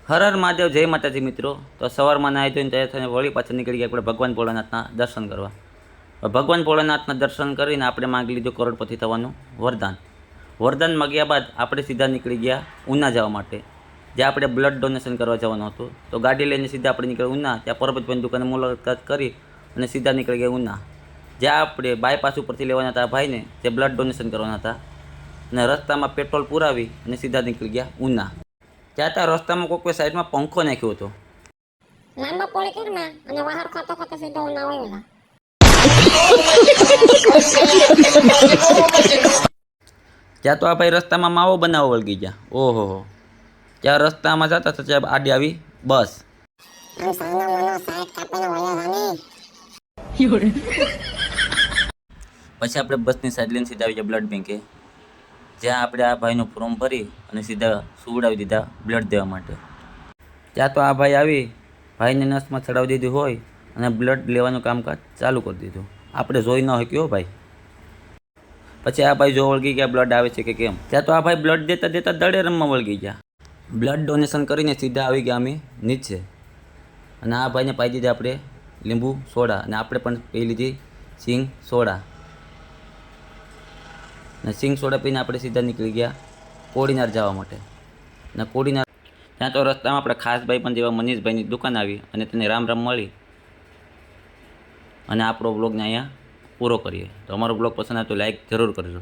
હર હર મહાદેવ, જય માતાજી મિત્રો. તો સવારમાં નાહી ધોઈને તૈયાર થઈને વળી પાછળ નીકળી ગયા આપણે ભગવાન ભોળાનાથના દર્શન કરવા. ભગવાન ભોળાનાથના દર્શન કરીને આપણે માંગી લીધું કરોડપતિ થવાનું વરદાન. વરદાન માગ્યા બાદ આપણે સીધા નીકળી ગયા ઉના જવા માટે, જ્યાં આપણે બ્લડ ડોનેશન કરવા જવાનું હતું. તો ગાડી લઈને સીધા આપણે નીકળ્યા ઉના. ત્યાં પરબતભાઈની દુકાને મુલાકાત કરી અને સીધા નીકળી ગયા ઉના, જ્યાં આપણે બાયપાસ ઉપરથી લેવાના હતા ભાઈને જે બ્લડ ડોનેશન કરવાના હતા. અને રસ્તામાં પેટ્રોલ પુરાવી અને સીધા નીકળી ગયા ઉના. ત્યાં ત્યાં રસ્તામાં કોઈ સાઈડમાં પંખો નાખ્યો હતો. લાંબા પોળી કરના અને વાહર ખાતો ખાતો સીધો ઉના આવેલા. ત્યાં તો આ ભાઈ રસ્તામાં માવો બનાવવા વળગી ગયા. ઓહો, ત્યાં રસ્તામાં જતા તો ત્યાં આડી આવી બસ. આમ સાનો મનો સાઈડ કાપીને વળ્યા જાની. પછી આપણે બસની સાઈડ લઈને સીધા આવી ગયા બ્લડ બેંકે, જ્યાં આપણે આ ભાઈનું ફોર્મ ભરી અને સીધા સુવડાવી દીધા બ્લડ દેવા માટે. ત્યાં તો આ ભાઈ આવી ભાઈને નસમાં ચડાવી દીધી હોય અને બ્લડ લેવાનું કામકાજ ચાલુ કરી દીધું. આપણે જોઈ ન શક્યો ભાઈ. પછી આ ભાઈ જો વળગી ગયા બ્લડ આવે છે કે કેમ. ત્યાં તો આ ભાઈ બ્લડ દેતા દેતા દડે રમવા વળગી ગયા. બ્લડ ડોનેશન કરીને સીધા આવી ગયા અમે નીચે, અને આ ભાઈને પાઈ દીધા આપણે લીંબુ સોડા, અને આપણે પણ પી લીધી સિંગ સોડા. અને સિંગ સોડા પીને આપણે સીધા નીકળી ગયા કોડીનાર જવા માટે. અને કોડીનાર ત્યાં તો રસ્તામાં આપણે ખાસ ભાઈ પણ જેવા મનીષભાઈની દુકાન આવી અને તેને રામ રામ મળી અને આપણો બ્લોગને અહીંયા પૂરો કરીએ. તો અમારો બ્લોગ પસંદ આવે તો લાઈક જરૂર કરજો.